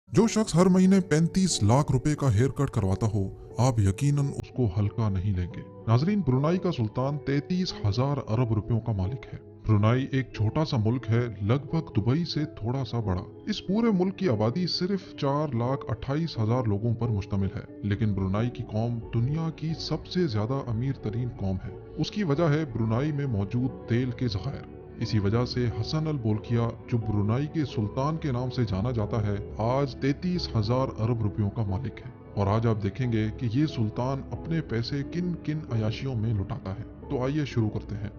जो शख्स हर महीने 35 लाख रुपए का हेयर कट करवाता हो, आप यकीनन उसको हल्का नहीं लेंगे। नाजरीन, ब्रुनाई का सुल्तान 33,000 अरब रुपयों का मालिक है। ब्रुनाई एक छोटा सा मुल्क है, लगभग दुबई से थोड़ा सा बड़ा। इस पूरे मुल्क की आबादी सिर्फ 4,28,000 लोगों पर मुश्तमिल है, लेकिन ब्रुनाई की कौम दुनिया की सबसे ज्यादा अमीर तरीन कौम है। उसकी वजह है ब्रुनाई में मौजूद तेल के ज़खायर। इसी वजह से हसन अल बोल्किया, जो ब्रुनाई के सुल्तान के नाम से जाना जाता है, आज 33,000 अरब रुपयों का मालिक है। और आज आप देखेंगे कि ये सुल्तान अपने पैसे किन किन अयाशियों में लुटाता है। तो आइए शुरू करते हैं।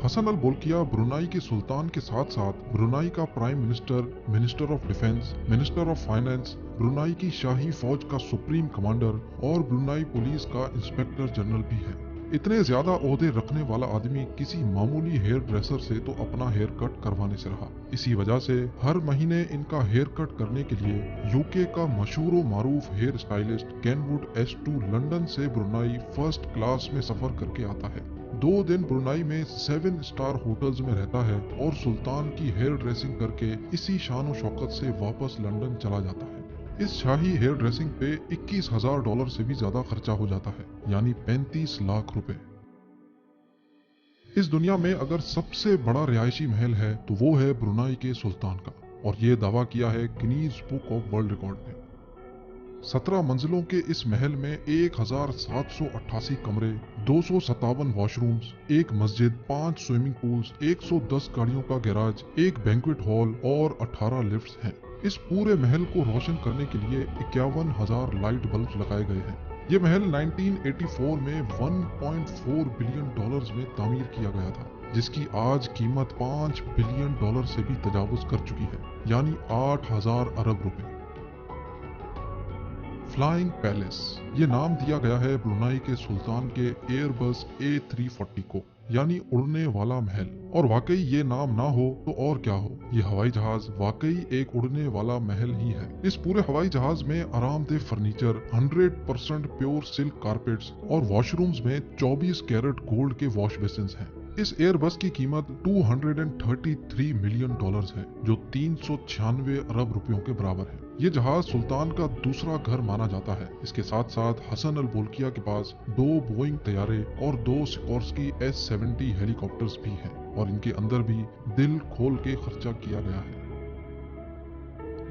हसन अल बोल्किया ब्रुनाई के सुल्तान के साथ साथ ब्रुनाई का prime minister, minister of defence, minister of finance, Brunei की शाही फौज का सुप्रीम कमांडर और ब्रुनाई पुलिस का इंस्पेक्टर जनरल भी है। इतने ज्यादा ओहदे रखने वाला आदमी किसी मामूली हेयर ड्रेसर से तो अपना हेयर कट करवाने से रहा। इसी वजह से हर महीने इनका हेयर कट करने के लिए यूके का मशहूर मारूफ hair stylist Kenwood S2 London से ब्रुनाई फर्स्ट क्लास में सफर करके आता है। 2 दिन ब्रुनाई में 7 स्टार होटल्स में रहता है और सुल्तान की हेयर ड्रेसिंग करके इसी शान शौकत से वापस लंदन चला जाता है। इस शाही हेयर ड्रेसिंग पे $21,000 से भी ज्यादा खर्चा हो जाता है, यानी 35 लाख रुपए। इस दुनिया में अगर सबसे बड़ा रिहायशी महल है तो वो है ब्रुनाई के सुल्तान का, और ये दावा किया है Guinness book of world record में। 17 मंजिलों के इस महल में 1,788 कमरे, 257 वॉशरूम्स, एक मस्जिद, 5 स्विमिंग पूल्स, 110 गाड़ियों का गैराज, एक बैंक्वेट हॉल और 18 लिफ्ट्स हैं। इस पूरे महल को रोशन करने के लिए 51,000 लाइट बल्ब लगाए गए हैं। ये महल 1984 में $1.4 बिलियन में तामीर किया गया था, जिसकी आज कीमत $5 बिलियन से भी तजावुज कर चुकी है, यानी 8,000 अरब रुपए। फ्लाइंग पैलेस, ये नाम दिया गया है ब्रुनाई के सुल्तान के एयरबस A340 को, यानी उड़ने वाला महल। और वाकई ये नाम ना हो तो और क्या हो, ये हवाई जहाज वाकई एक उड़ने वाला महल ही है। इस पूरे हवाई जहाज में आरामदेह फर्नीचर, 100% प्योर सिल्क कारपेट्स और वॉशरूम्स में 24 कैरेट गोल्ड के वॉश बेसिन्स हैं। इस एयरबस की कीमत $233 मिलियन है, जो 396 अरब रुपयों के बराबर है। ये जहाज सुल्तान का दूसरा घर माना जाता है। इसके साथ साथ हसन अल बोल्किया के पास 2 बोइंग तैयारे और 2 सिकोर्स्की S-70 हेलीकॉप्टर्स भी हैं, और इनके अंदर भी दिल खोल के खर्चा किया गया है।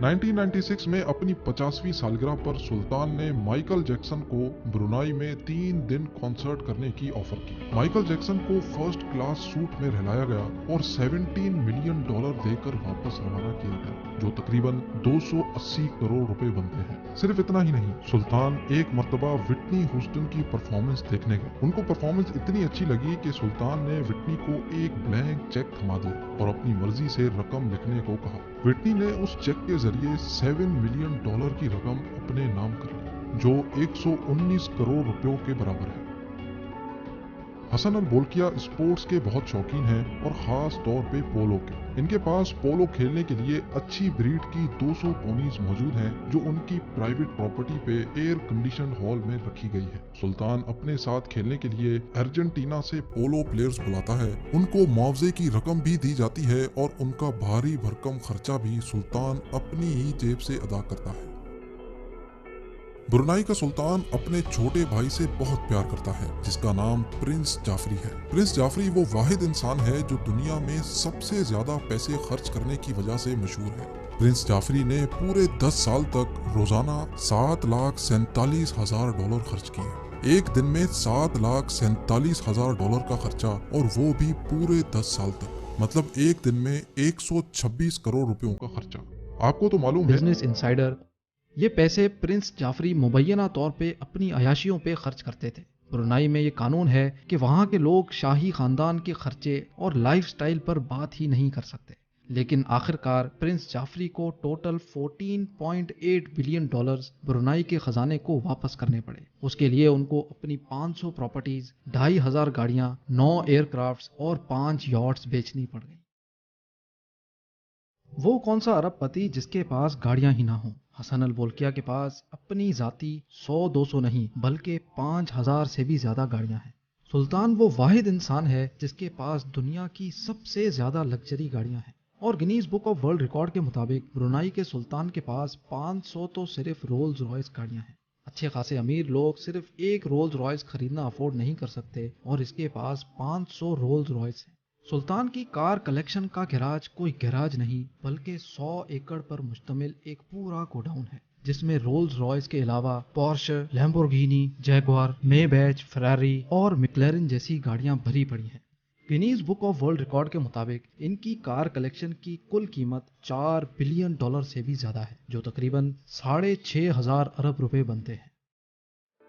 1996 में अपनी 50वीं सालगिरह पर सुल्तान ने माइकल जैक्सन को ब्रुनाई में 3 दिन कॉन्सर्ट करने की ऑफर की। माइकल जैक्सन को फर्स्ट क्लास सूट में रहलाया गया और $17 मिलियन देकर वापस रवाना किया गया, जो तकरीबन 280 करोड़ रुपए बनते हैं। सिर्फ इतना ही नहीं, सुल्तान एक मर्तबा विटनी ह्यूस्टन की परफॉर्मेंस देखने गए। उनको परफॉर्मेंस इतनी अच्छी लगी कि सुल्तान ने विटनी को एक ब्लैंक चेक थमा दिया और अपनी मर्जी से रकम लिखने को कहा। विटनी ने उस चेक के जरिए $7 मिलियन की रकम अपने नाम कर ली, जो 119 करोड़ रुपयों के बराबर है। हसन अल बोल्किया स्पोर्ट्स के बहुत शौकीन हैं, और खास तौर पे पोलो के। इनके पास पोलो खेलने के लिए अच्छी ब्रीड की 200 पोनीज मौजूद हैं, जो उनकी प्राइवेट प्रॉपर्टी पे एयर कंडीशन हॉल में रखी गई है। सुल्तान अपने साथ खेलने के लिए अर्जेंटीना से पोलो प्लेयर्स बुलाता है। उनको मुआवजे की रकम भी दी जाती है, और उनका भारी भरकम खर्चा भी सुल्तान अपनी ही जेब से अदा करता है। ब्रुनाई का सुल्तान अपने छोटे भाई से बहुत प्यार करता है, जिसका नाम प्रिंस जाफरी है। प्रिंस जाफरी वो वाहिद इंसान है जो दुनिया में सबसे ज्यादा पैसे खर्च करने की वजह से मशहूर है। प्रिंस जाफरी ने पूरे 10 साल तक रोजाना $7,47,000 खर्च किए। एक दिन में $7,47,000 का खर्चा, और वो भी पूरे 10 साल तक। मतलब एक दिन में 126 करोड़ रुपयों का खर्चा। आपको तो मालूम है। बिजनेस इनसाइडर, ये पैसे प्रिंस जाफरी मुबैना तौर पे अपनी अयाशियों पे खर्च करते थे। ब्रुनाई में ये कानून है कि वहाँ के लोग शाही खानदान के खर्चे और लाइफस्टाइल पर बात ही नहीं कर सकते। लेकिन आखिरकार प्रिंस जाफरी को टोटल $14.8 बिलियन ब्रुनाई के खजाने को वापस करने पड़े। उसके लिए उनको अपनी 500 प्रॉपर्टीज, 2,500 गाड़ियाँ, 9 एयरक्राफ्ट्स और 5 यॉट्स बेचनी पड़ गई। वो कौन सा अरबपति जिसके पास गाड़ियां ही ना हों। हसन अल बोल्किया के पास अपनी जाती 100-200 नहीं बल्कि 5,000 से भी ज्यादा गाड़ियां हैं। सुल्तान वो वाहिद इंसान है जिसके पास दुनिया की सबसे ज्यादा लग्जरी गाड़ियां हैं। और Guinness book of world record के मुताबिक ब्रुनाई के सुल्तान के पास 500 तो सिर्फ रोल्स रॉयस गाड़ियां हैं। अच्छे खासे अमीर लोग सिर्फ एक रोल्स रॉयस खरीदना अफोर्ड नहीं कर सकते और इसके पास 500 रोल्स रॉयस हैं। सुल्तान की कार कलेक्शन का गैराज कोई गैराज नहीं बल्कि 100 एकड़ पर मुश्तमिल एक पूरा गोडाउन है, जिसमें रोल्स रॉयस के अलावा पोर्श, लैम्बोर्गिनी, जैगुआर, मेबैच, फेरारी और मैक्लेरन जैसी गाड़ियां भरी पड़ी हैं। Guinness book of world record के मुताबिक इनकी कार कलेक्शन की कुल कीमत $4 बिलियन से भी ज्यादा है, जो तकरीबन 6,500 अरब रुपए बनते हैं।